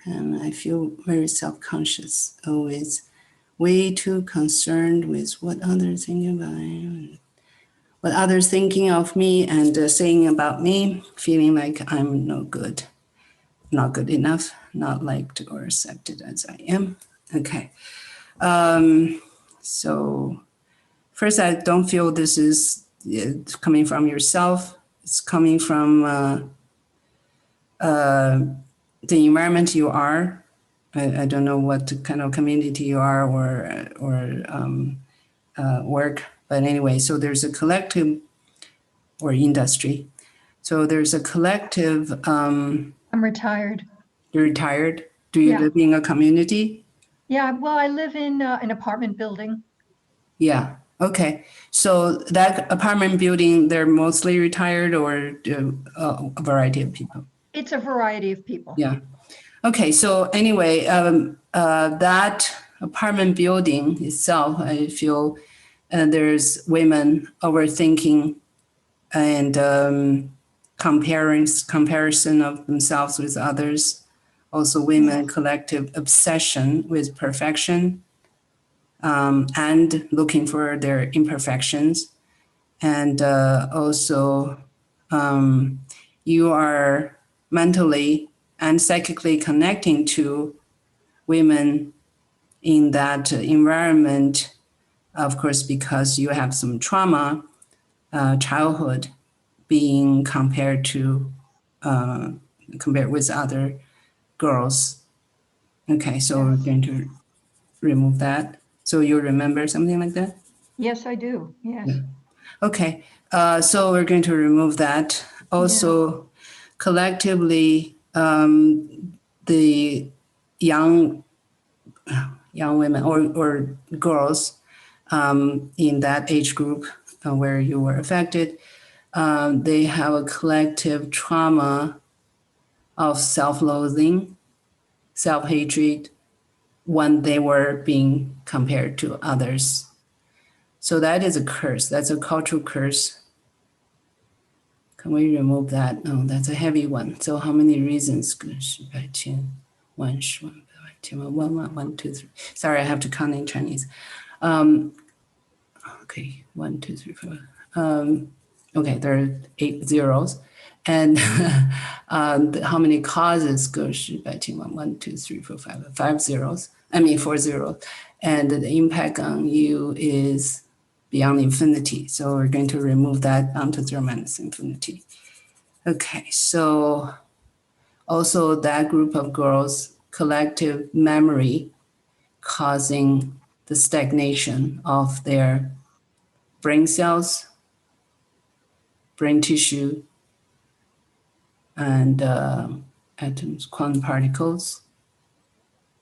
And I feel very self-conscious, always way too concerned with what others think about me, what others thinking of me and saying about me, feeling like I'm no good, not good enough, not liked or accepted as I am. Okay. So first, I don't feel this is coming from yourself. It's coming from the environment you are. I don't know what kind of community you are or work, but anyway, so there's a collective or industry. So there's a collective. I'm retired. You're retired. Do you live in a community? Yeah, well, I live in an apartment building. Yeah. Okay. So that apartment building, they're mostly retired or a variety of people? It's a variety of people. Yeah. Okay. So anyway, that apartment building itself, I feel there's women overthinking and comparison of themselves with others. Also women collective obsession with perfection. And looking for their imperfections. And also, you are mentally and psychically connecting to women in that environment, of course, because you have some trauma, childhood, being compared with other girls. Okay, so we're going to remove that. So you remember something like that? Yes, I do. Yes. Yeah. Okay. So we're going to remove that. Also, collectively, the young women or girls in that age group where you were affected, they have a collective trauma of self-loathing, self-hatred, when they were being compared to others. So that is a curse. That's a cultural curse. Can we remove that? No, that's a heavy one. So how many reasons? 1, 2, 3. Sorry, I have to count in Chinese. Okay, 1, 2, 3, 4. Okay, there are 8 zeros. And how many causes? 1, 2, 3, 4, 5. 5 zeros. I mean 4 zeros. And the impact on you is beyond infinity. So we're going to remove that onto 0 minus infinity. Okay, so also that group of girls, collective memory causing the stagnation of their brain cells, brain tissue, and atoms, quantum particles,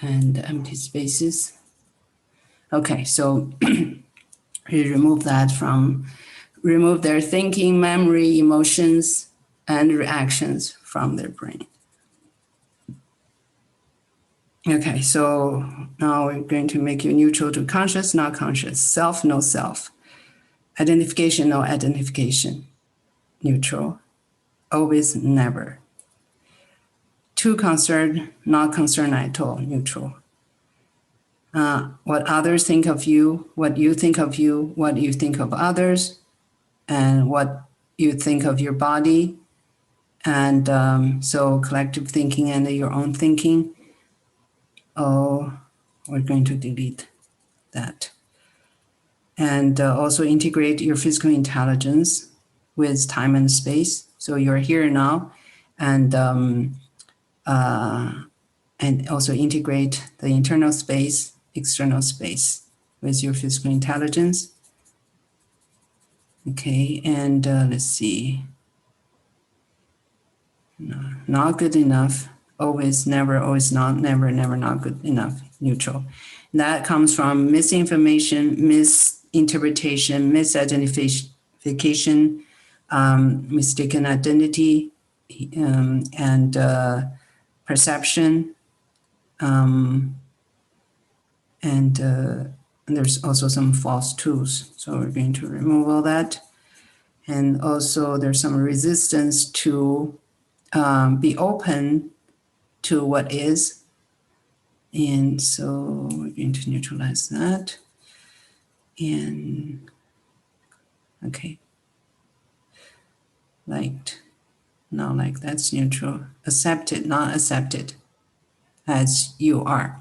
and empty spaces. Okay, so we remove their thinking, memory, emotions, and reactions from their brain. Okay, so now we're going to make you neutral to conscious, not conscious, self, no self, identification, no identification, neutral, always, never. Too concerned, not concerned at all, neutral. What others think of you, what you think of you, what you think of others, and what you think of your body. And so collective thinking and your own thinking. Oh, we're going to delete that. And also integrate your physical intelligence with time and space. So you're here now, and also integrate the internal space, external space with your physical intelligence. Okay, and let's see. No, not good enough, always, never, always not, never, never not good enough, neutral. And that comes from misinformation, misinterpretation, misidentification, mistaken identity, and perception. And there's also some false truths. So we're going to remove all that. And also there's some resistance to be open to what is, And so we're going to neutralize that. And okay, liked, not like, that's neutral. Accepted, not accepted, as you are.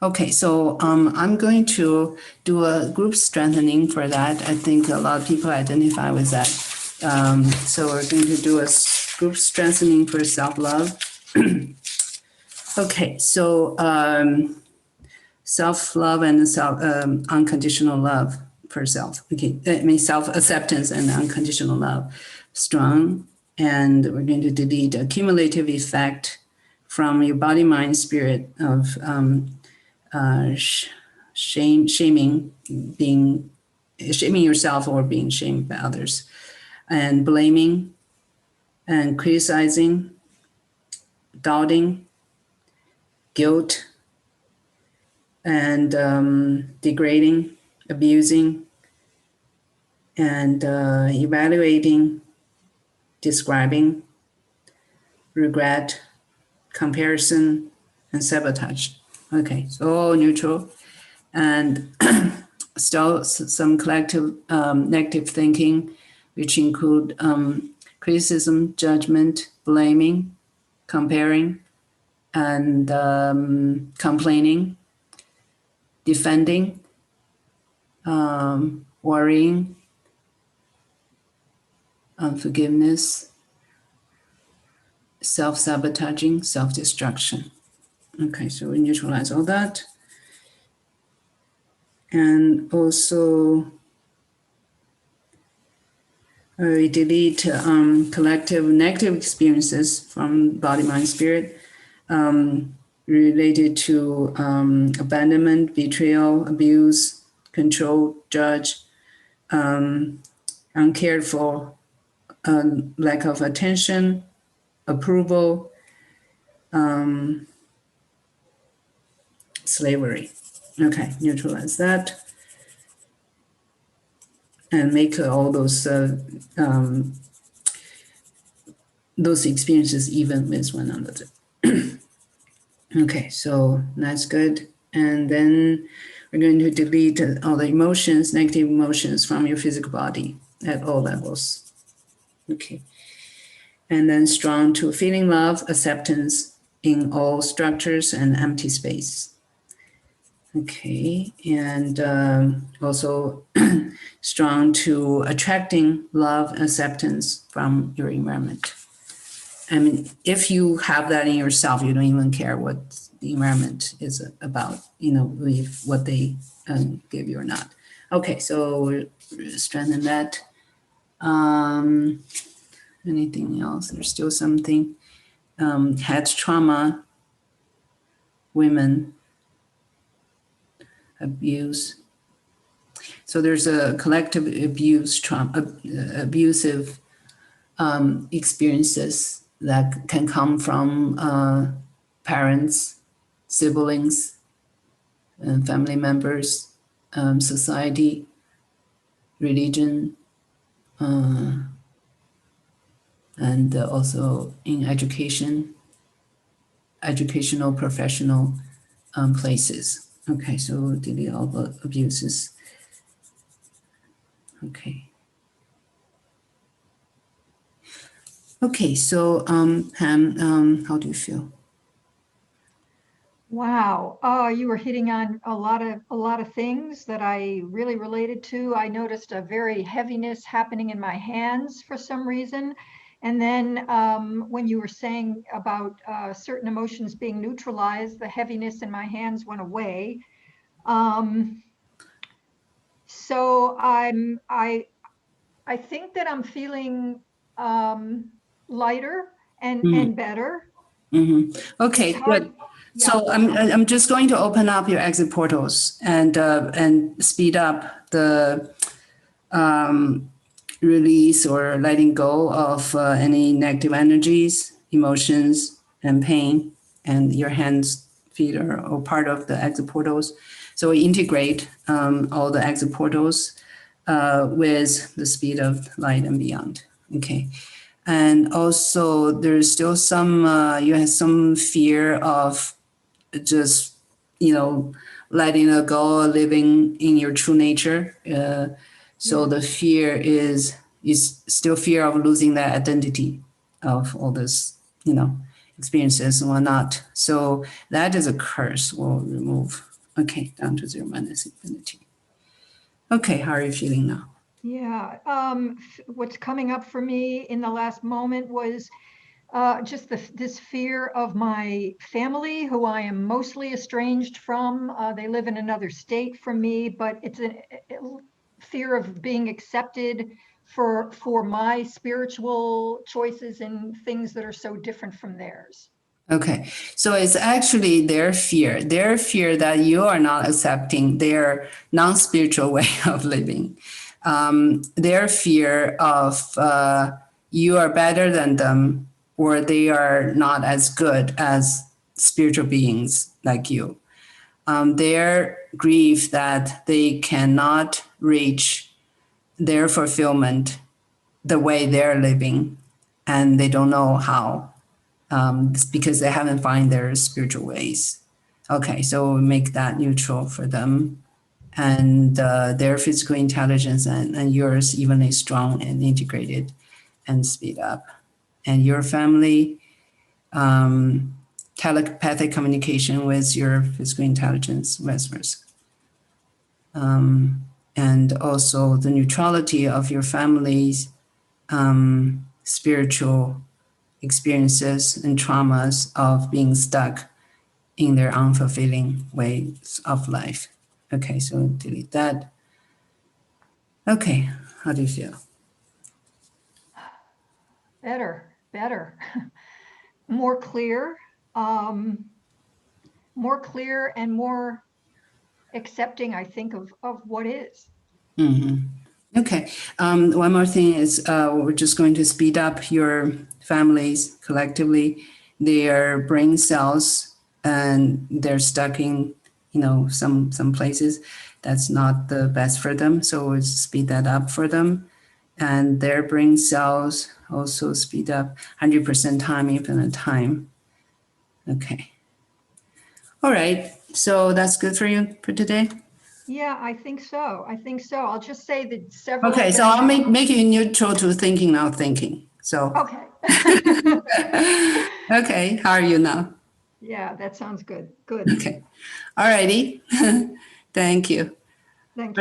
Okay, so I'm going to do a group strengthening for that. I think a lot of people identify with that. So we're going to do a group strengthening for self-love. Okay, so self-love and unconditional love for self. Okay, I mean self-acceptance and unconditional love. Strong, and we're going to delete a cumulative effect from your body, mind, spirit of shaming yourself or being shamed by others, and blaming and criticizing, doubting, guilt, and degrading, abusing, and evaluating, describing, regret, comparison, and sabotage. Okay, so all neutral. And still some collective negative thinking, which include criticism, judgment, blaming, comparing, and complaining, defending, worrying, unforgiveness, self-sabotaging, self-destruction. Okay, so we neutralize all that. And also we delete collective negative experiences from body, mind, spirit related to abandonment, betrayal, abuse, control, judge, uncared for, lack of attention, approval, slavery. Okay, neutralize that. And make all those experiences even with one another. Okay, so that's good. And then we're going to delete all the emotions, negative emotions from your physical body at all levels. Okay. And then strong to feeling love, acceptance in all structures and empty space. Okay, and also strong to attracting love, acceptance from your environment. I mean, if you have that in yourself, you don't even care what the environment is about, with what they give you or not. Okay, so we'll strengthen that. Anything else? There's still something. Head trauma, women, abuse. So there's a collective abusive experiences that can come from parents, siblings, and family members, society, religion, and also in educational, professional places. Okay, so delete all the abuses. Okay. Okay, so Pam, how do you feel? Wow, you were hitting on a lot of things that I really related to. I noticed a very heaviness happening in my hands for some reason. And then when you were saying about certain emotions being neutralized, the heaviness in my hands went away. So I think that I'm feeling lighter and better. Mm-hmm. Okay, How, good. yeah. So I'm just going to open up your exit portals and speed up the release or letting go of any negative energies, emotions, and pain, and your hands, feet are all part of the exit portals. So we integrate all the exit portals with the speed of light and beyond. Okay. And also there's still some, you have some fear of just letting it go, living in your true nature. So Yeah. the fear is still fear of losing that identity of all this, experiences and whatnot. So that is a curse. We'll remove. Okay, down to 0 minus infinity. Okay, how are you feeling now? Yeah. What's coming up for me in the last moment was just this fear of my family, who I am mostly estranged from. They live in another state from me, but it's a fear of being accepted for my spiritual choices and things that are so different from theirs. Okay, so it's actually their fear that you are not accepting their non-spiritual way of living, their fear of you are better than them, or they are not as good as spiritual beings like you. Their grief that they cannot reach their fulfillment the way they're living, and they don't know how. It's because they haven't found their spiritual ways. Okay, so we make that neutral for them, and their physical intelligence and yours evenly strong and integrated and speed up. And your family, telepathic communication with your physical intelligence, vice versa. And also the neutrality of your family's spiritual experiences and traumas of being stuck in their unfulfilling ways of life. Okay, so delete that. Okay, how do you feel? Better, more clear, um, more clear and more accepting, I think, of what is. Okay, one more thing is we're just going to speed up your families collectively, their brain cells, and they're stuck in, some places that's not the best for them. So we'll speed that up for them. And their brain cells also speed up 100% time, infinite time. Okay. All right. So that's good for you for today. Yeah, I think so. I'll just say that several Okay. of So I'll them. make you neutral to thinking, not thinking. So, Okay. okay. How are you now? Yeah, that sounds good. Good. Okay. All righty. Thank you. Thank you.